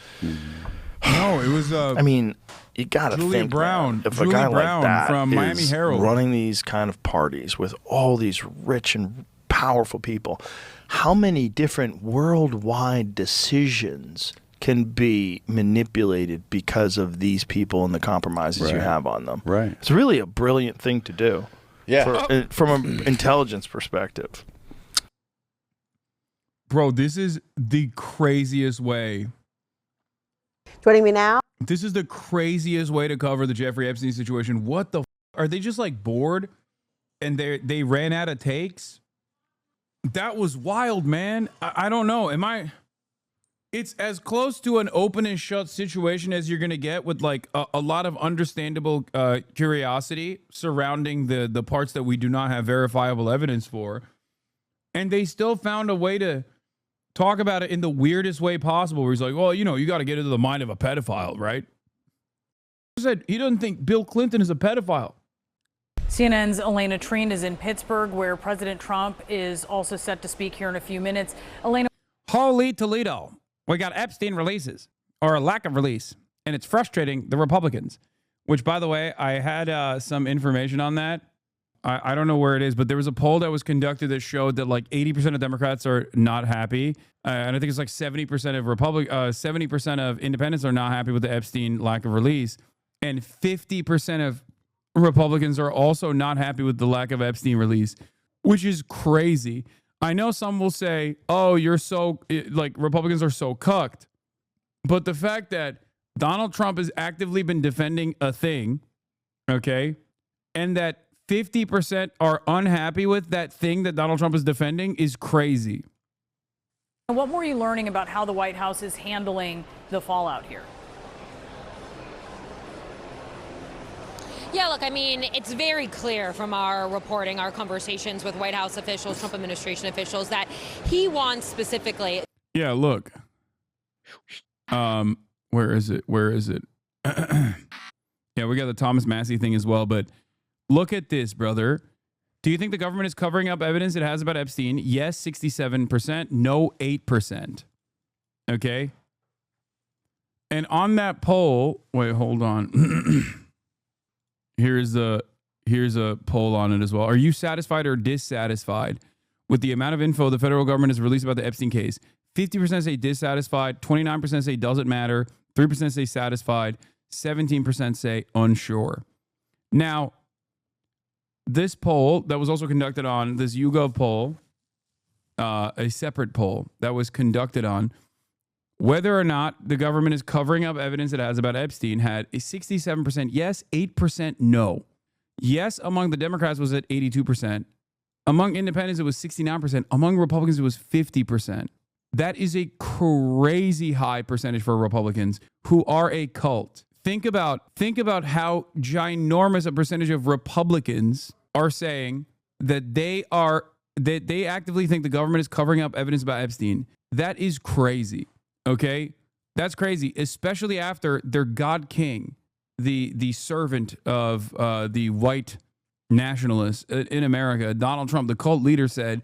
no, it was. I mean, you gotta think, Brown. if Julie a guy Brown like that from Miami is Herald running these kind of parties with all these rich and powerful people, how many different worldwide decisions can be manipulated because of these people and the compromises you have on them? Right. It's really a brilliant thing to do. Yeah. From an intelligence perspective. Bro, this is the craziest way. Joining me now. This is the craziest way to cover the Jeffrey Epstein situation. What the are they just like bored and they ran out of takes? That was wild, man. I don't know. It's as close to an open and shut situation as you're going to get with like a lot of understandable curiosity surrounding the parts that we do not have verifiable evidence for. And they still found a way to talk about it in the weirdest way possible, where he's like, well, you got to get into the mind of a pedophile, right? He said he doesn't think Bill Clinton is a pedophile. CNN's Elena Treen is in Pittsburgh, where President Trump is also set to speak here in a few minutes. Elena. Holy Toledo. We got Epstein releases, or a lack of release, and it's frustrating the Republicans, which, by the way, I had some information on that. I don't know where it is, but there was a poll that was conducted that showed that like 80% of Democrats are not happy. And I think it's like 70% of 70% of independents are not happy with the Epstein lack of release. And 50% of Republicans are also not happy with the lack of Epstein release, which is crazy. I know some will say, oh, you're so, like, Republicans are so cucked. But the fact that Donald Trump has actively been defending a thing, okay, and that 50% are unhappy with that thing that Donald Trump is defending is crazy. What more are you learning about how the White House is handling the fallout here? Yeah, look, I mean, it's very clear from our reporting, our conversations with White House officials, Trump administration officials, that he wants specifically. Yeah, look. Where is it? Yeah, we got the Thomas Massey thing as well, but look at this, brother. Do you think the government is covering up evidence it has about Epstein? Yes, 67%. No, 8%. Okay? And on that poll, wait, hold on. Here's a poll on it as well. Are you satisfied or dissatisfied with the amount of info the federal government has released about the Epstein case? 50% say dissatisfied, 29% say doesn't matter, 3% say satisfied, 17% say unsure. Now, this poll that was also conducted on this YouGov poll, a separate poll that was conducted on whether or not the government is covering up evidence it has about Epstein, had a 67% yes, 8% no. Yes, among the Democrats was at 82%. Among independents, it was 69%. Among Republicans, it was 50%. That is a crazy high percentage for Republicans who are a cult. Think about how ginormous a percentage of Republicans are saying that they actively think the government is covering up evidence about Epstein. That is crazy. Okay? That's crazy, especially after their God King, the servant of the white nationalists in America, Donald Trump, the cult leader, said,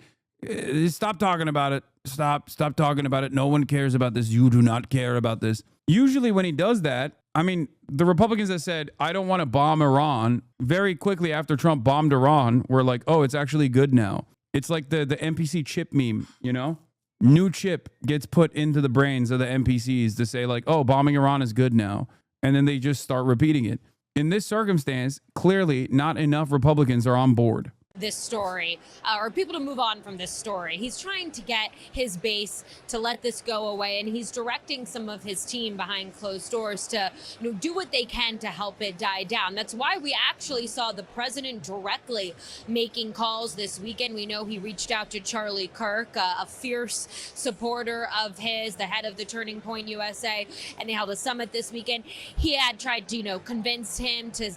stop talking about it. Stop talking about it. No one cares about this. You do not care about this. Usually when he does that, I mean, the Republicans that said, I don't want to bomb Iran, very quickly after Trump bombed Iran, were like, oh, it's actually good now. It's like the NPC chip meme, you know? New chip gets put into the brains of the NPCs to say like, oh, bombing Iran is good now. And then they just start repeating it. In this circumstance, clearly not enough Republicans are on board. this story, or people to move on from this story. He's trying to get his base to let this go away, and he's directing some of his team behind closed doors to do what they can to help it die down. That's why we actually saw the president directly making calls this weekend. We know he reached out to Charlie Kirk, a fierce supporter of his, the head of the Turning Point USA, and they held a summit this weekend. He had tried to convince him to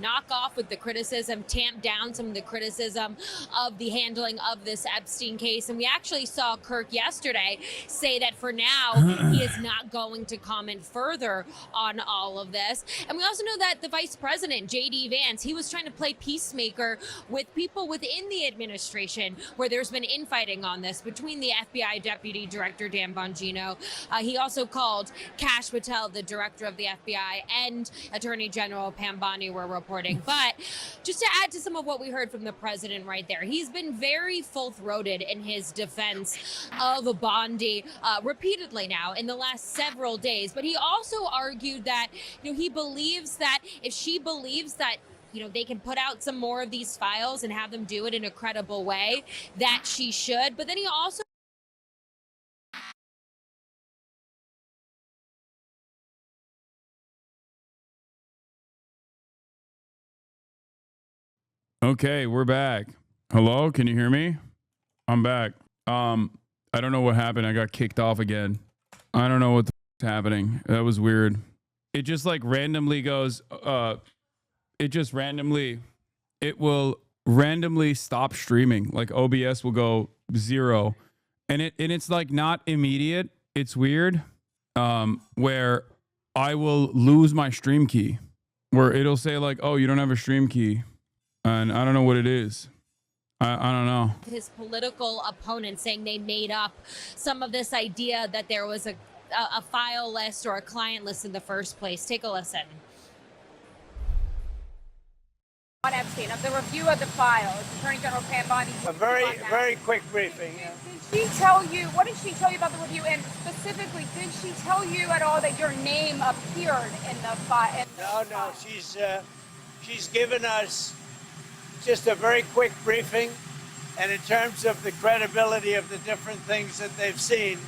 knock off with the criticism, tamp down some of the criticism of the handling of this Epstein case. And we actually saw Kirk yesterday say that for now, he is not going to comment further on all of this. And we also know that the vice president, J.D. Vance, he was trying to play peacemaker with people within the administration where there's been infighting on this between the FBI Deputy Director Dan Bongino. He also called Kash Patel, the director of the FBI, and Attorney General Pam Bondi were reporting. But just to add to some of what we heard from the president right there, he's been very full-throated in his defense of Bondi repeatedly now in the last several days. But he also argued that he believes that if she believes that they can put out some more of these files and have them do it in a credible way, that she should. But then he also Okay, we're back. Hello, can you hear me? I'm back. I don't know what happened. I got kicked off again. I don't know what the f- happening. That was weird. It just randomly goes, it will randomly stop streaming. Like OBS will go 0. And it's not immediate. It's weird. Where I will lose my stream key. Where it'll say oh, you don't have a stream key. And I don't know what it is. I don't know. His political opponents saying they made up some of this idea that there was a file list or a client list in the first place. Take a listen. On Epstein, of the review of the files, Attorney General Pam Bondi. A very quick briefing. Did she tell you, what did she tell you about the review? And specifically, did she tell you at all that your name appeared in the file? No, she's given us just a very quick briefing, and in terms of the credibility of the different things that they've seen.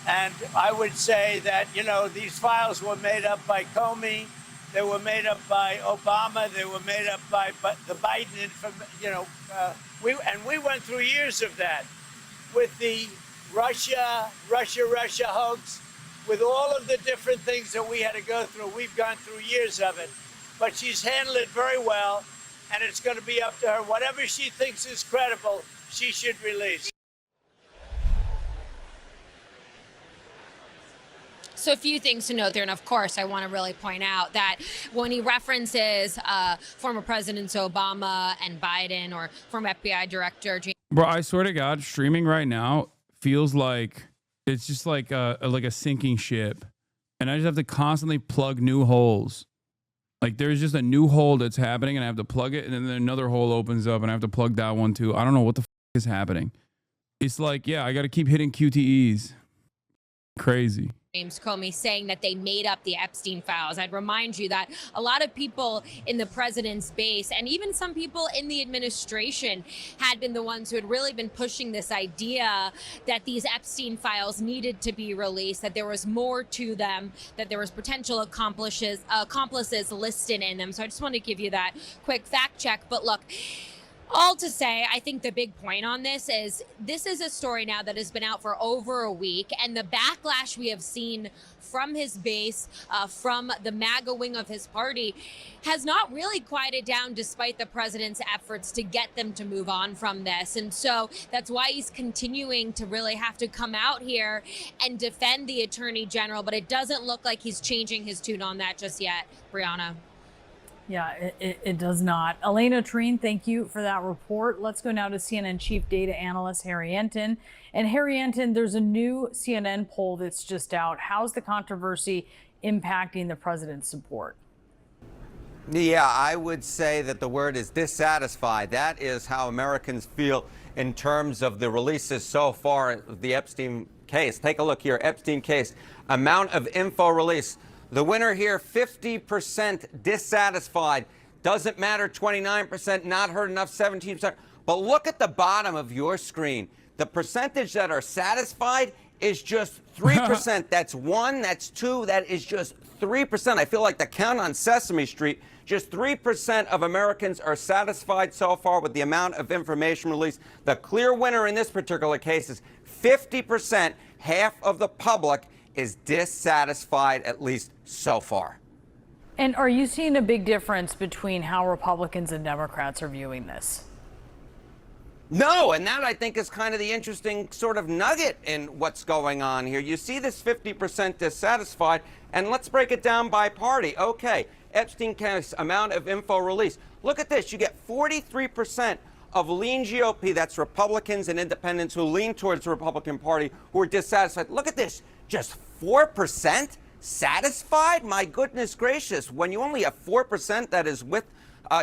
And I would say that, these files were made up by Comey, they were made up by Obama, they were made up by the Biden, we went through years of that with the Russia hoax, with all of the different things that we had to go through. We've gone through years of it, but she's handled it very well. And it's going to be up to her. Whatever she thinks is credible, she should release. So a few things to note there. And of course, I want to really point out that when he references former Presidents Obama and Biden or former FBI Director James. Bro, I swear to God, streaming right now feels like it's just like a sinking ship. And I just have to constantly plug new holes. There's just a new hole that's happening and I have to plug it and then another hole opens up and I have to plug that one too. I don't know what the is happening. It's I got to keep hitting QTEs. Crazy. James Comey saying that they made up the Epstein files. I'd remind you that a lot of people in the president's base and even some people in the administration had been the ones who had really been pushing this idea that these Epstein files needed to be released, that there was more to them, that there was potential accomplices listed in them. So I just want to give you that quick fact check. But look, all to say, I think the big point on this is a story now that has been out for over a week, and the backlash we have seen from his base, from the MAGA wing of his party, has not really quieted down despite the president's efforts to get them to move on from this. And so that's why he's continuing to really have to come out here and defend the attorney general, but it doesn't look like he's changing his tune on that just yet. Brianna. Yeah, it does not. Elena Treen, thank you for that report. Let's go now to CNN chief data analyst Harry Enton. And Harry Enton, there's a new CNN poll that's just out. How's the controversy impacting the president's support? Yeah, I would say that the word is dissatisfied. That is how Americans feel in terms of the releases so far of the Epstein case. Take a look here, Epstein case, amount of info released. The winner here, 50% dissatisfied. Doesn't matter, 29%, not heard enough, 17%. But look at the bottom of your screen. The percentage that are satisfied is just 3%. That's 1, that's 2, that is just 3%. I feel like the count on Sesame Street. Just 3% of Americans are satisfied so far with the amount of information released. The clear winner in this particular case is 50%. Half of the public is dissatisfied, at least so far. And are you seeing a big difference between how Republicans and Democrats are viewing this? No, and that I think is kind of the interesting sort of nugget in what's going on here. You see this 50% dissatisfied, and let's break it down by party. Okay, Epstein case, amount of info released. Look at this. You get 43% of lean GOP, that's Republicans and independents who lean towards the Republican Party, who are dissatisfied. Look at this. Just 4% satisfied? My goodness gracious. When you only have 4% that is with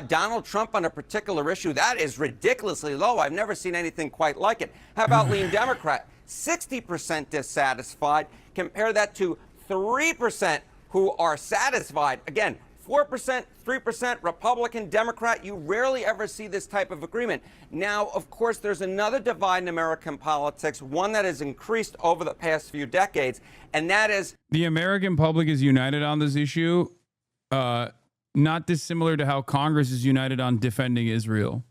Donald Trump on a particular issue, that is ridiculously low. I've never seen anything quite like it. How about lean Democrat? 60% dissatisfied. Compare that to 3% who are satisfied. Again, 4%, 3% Republican, Democrat. You rarely ever see this type of agreement. Now, of course, there's another divide in American politics, one that has increased over the past few decades, and that is the American public is united on this issue, not dissimilar to how Congress is united on defending Israel.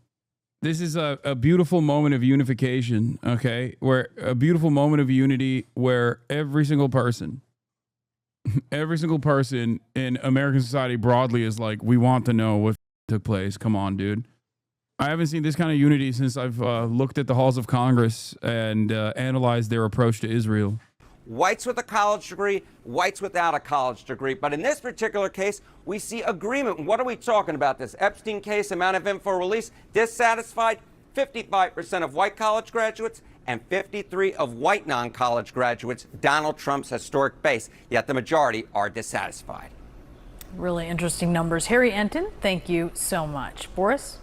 This is a beautiful moment of unification, okay? Where a beautiful moment of unity where every single person in American society broadly is like, we want to know what took place. Come on, dude. I haven't seen this kind of unity since I've looked at the halls of Congress and analyzed their approach to Israel. whites with a college degree, whites without a college degree. But in this particular case, we see agreement. What are we talking about? This Epstein case, amount of info released, dissatisfied, 55% of white college graduates and 53% of white non-college graduates, Donald Trump's historic base, yet the majority are dissatisfied. Really interesting numbers. Harry Enton, thank you so much. Boris?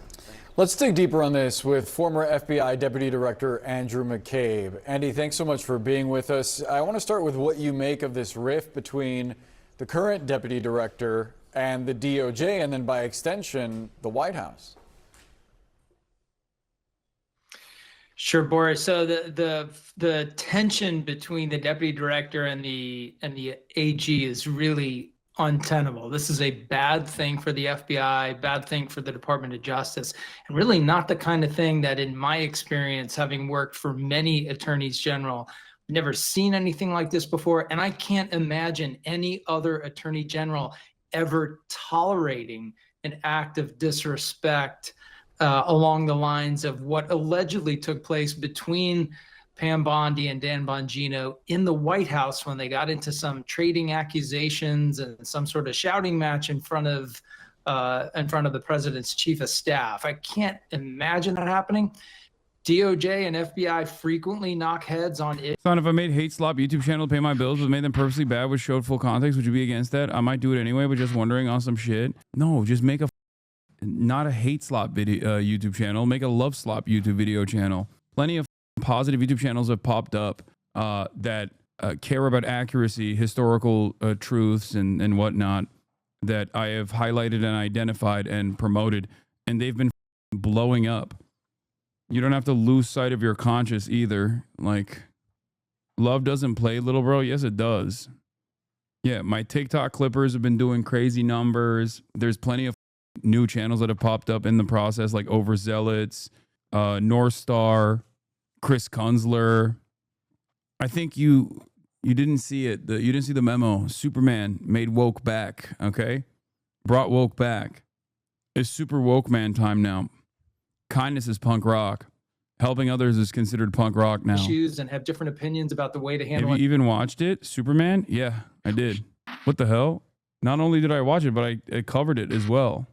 Let's dig deeper on this with former FBI Deputy Director Andrew McCabe. Andy, thanks so much for being with us. I want to start with what you make of this rift between the current Deputy Director and the DOJ, and then by extension, the White House. Sure, Boris. So the tension between the Deputy Director and the AG is really untenable. This is a bad thing for the FBI, bad thing for the Department of Justice, and really not the kind of thing that, in my experience, having worked for many attorneys general, never seen anything like this before. And I can't imagine any other attorney general ever tolerating an act of disrespect along the lines of what allegedly took place between Pam Bondi and Dan Bongino in the White House when they got into some trading accusations and some sort of shouting match in front of the president's chief of staff. I can't imagine that happening. DOJ and FBI frequently knock heads on it. Son, if I made hate slop YouTube channel to pay my bills, but made them purposely bad, which showed full context, would you be against that? I might do it anyway, but just wondering on some shit. No, just make not a hate slop video YouTube channel. Make a love slop YouTube video channel. Plenty of positive YouTube channels have popped up that care about accuracy, historical truths, and whatnot that I have highlighted and identified and promoted, and they've been blowing up. You don't have to lose sight of your conscience either. Like, love doesn't play, little bro. Yes, it does. Yeah, my TikTok clippers have been doing crazy numbers. There's plenty of new channels that have popped up in the process, like Overzealots, North Star, Chris Kunzler. I think you didn't see it. You didn't see the memo. Superman made woke back, okay? Brought woke back. It's super woke man time now. Kindness is punk rock. Helping others is considered punk rock now. Issues and have different opinions about the way to handle Have you even watched it? Superman? Yeah, I did. What the hell? Not only did I watch it, but I covered it as well.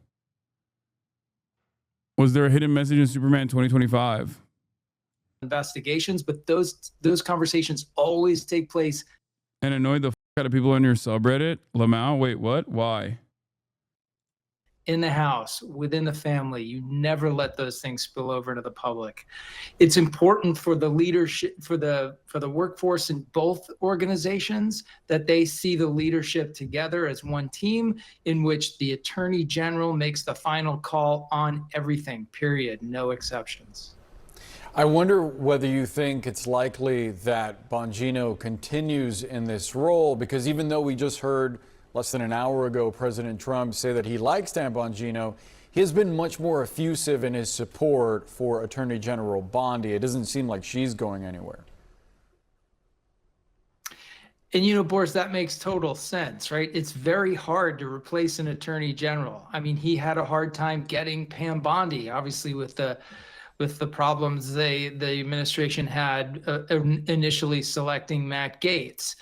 Was there a hidden message in Superman 2025? investigations, but those conversations always take place. And annoyed the fuck out of people on your subreddit? Lamau, wait, what? Why? in the house, within the family. You never let those things spill over into the public. It's important for the leadership, for the workforce in both organizations, that they see the leadership together as one team, in which the Attorney General makes the final call on everything, period, no exceptions. I wonder whether you think it's likely that Bongino continues in this role, because even though we just heard less than an hour ago President Trump say that he likes Dan Bongino, he has been much more effusive in his support for Attorney General Bondi. It doesn't seem like she's going anywhere. And, you know, Boris, that makes total sense, right? It's very hard to replace an attorney general. I mean, he had a hard time getting Pam Bondi, obviously, with the problems the administration had initially selecting Matt Gaetz.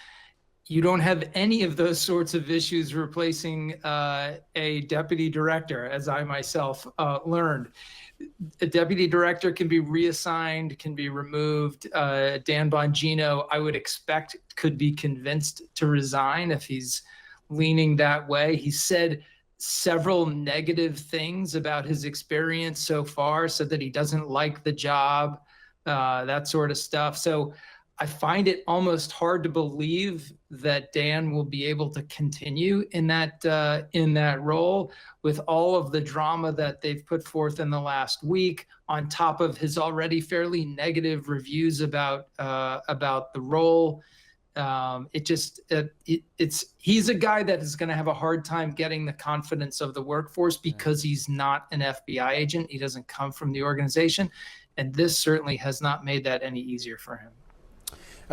You don't have any of those sorts of issues replacing a deputy director, as I myself learned. A deputy director can be reassigned, can be removed. Dan Bongino, I would expect, could be convinced to resign if he's leaning that way. He said several negative things about his experience so far, said that he doesn't like the job, that sort of stuff. So I find it almost hard to believe that Dan will be able to continue in that role, with all of the drama that they've put forth in the last week, on top of his already fairly negative reviews about the role. He's a guy that is going to have a hard time getting the confidence of the workforce, because he's not an FBI agent. He doesn't come from the organization, and this certainly has not made that any easier for him.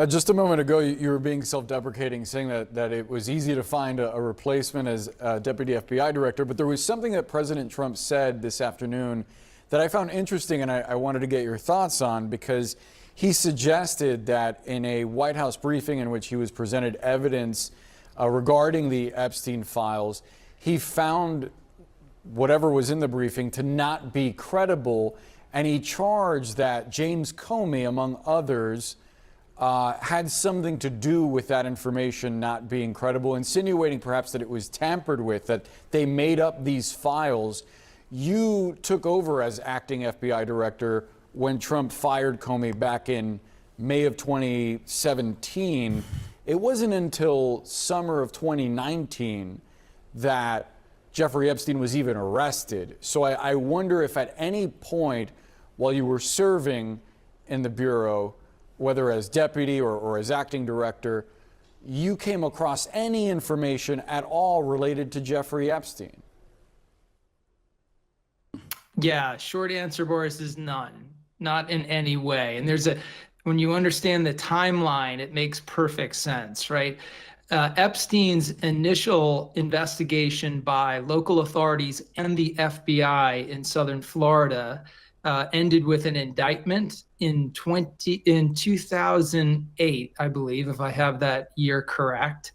Just a moment ago, you were being self-deprecating, saying that it was easy to find a replacement as Deputy FBI Director, but there was something that President Trump said this afternoon that I found interesting, and I wanted to get your thoughts on, because he suggested that in a White House briefing in which he was presented evidence regarding the Epstein files, he found whatever was in the briefing to not be credible, and he charged that James Comey, among others, had something to do with that information not being credible, insinuating perhaps that it was tampered with, that they made up these files. You took over as acting FBI director when Trump fired Comey back in May of 2017. It wasn't until summer of 2019 that Jeffrey Epstein was even arrested. So I wonder if at any point while you were serving in the Bureau, whether as deputy or as acting director, you came across any information at all related to Jeffrey Epstein. Yeah, short answer, Boris, is none. Not in any way. And when you understand the timeline, it makes perfect sense, right? Epstein's initial investigation by local authorities and the FBI in Southern Florida ended with an indictment in 2008, I believe, if I have that year correct.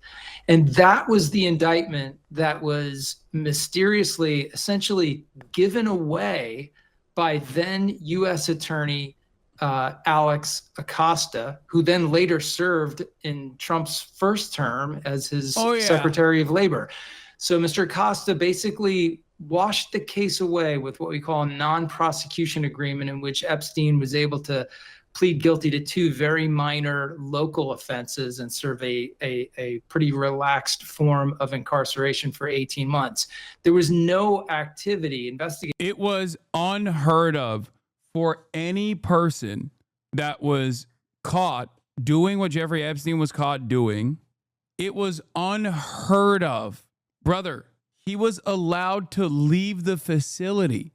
And that was the indictment that was mysteriously, essentially given away by then U.S. Attorney Alex Acosta, who then later served in Trump's first term as his Secretary of Labor. So Mr. Acosta basically washed the case away with what we call a non-prosecution agreement, in which Epstein was able to plead guilty to 2 very minor local offenses and serve a pretty relaxed form of incarceration for 18 months. There was no activity investigated. It was unheard of for any person that was caught doing what Jeffrey Epstein was caught doing. It was unheard of. Brother, he was allowed to leave the facility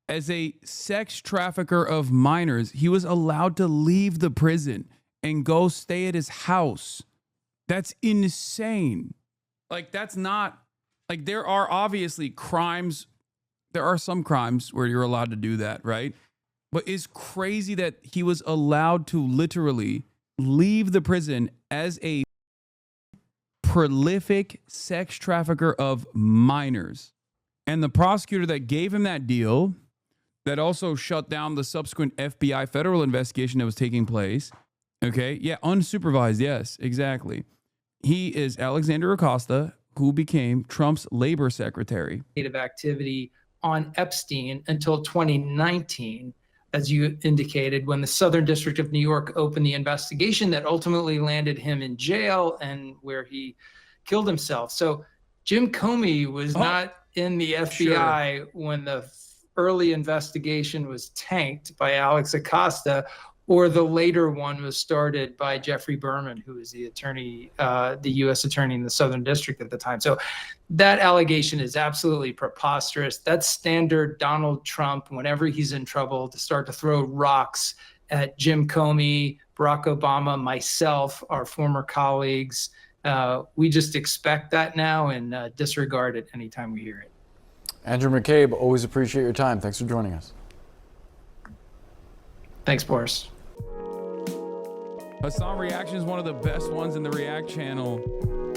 as a sex trafficker of minors. He was allowed to leave the prison and go stay at his house. That's insane. Like, that's not, like, there are obviously crimes. There are some crimes where you're allowed to do that, right? But it's crazy that he was allowed to literally leave the prison as a prolific sex trafficker of minors. And the prosecutor that gave him that deal, that also shut down the subsequent FBI federal investigation that was taking place. Okay. Yeah. Unsupervised. Yes, exactly. He is Alexander Acosta, who became Trump's labor secretary. Activity on Epstein until 2019, as you indicated, when the Southern District of New York opened the investigation that ultimately landed him in jail and where he killed himself. So Jim Comey was not in the FBI when the early investigation was tanked by Alex Acosta, or the later one was started by Jeffrey Berman, who was the attorney, the U.S. attorney in the Southern District at the time. So that allegation is absolutely preposterous. That's standard Donald Trump, whenever he's in trouble, to start to throw rocks at Jim Comey, Barack Obama, myself, our former colleagues. We just expect that now and disregard it anytime we hear it. Andrew McCabe, always appreciate your time. Thanks for joining us. Thanks, Boris. Hasan Reactions, one of the best ones in the React channel.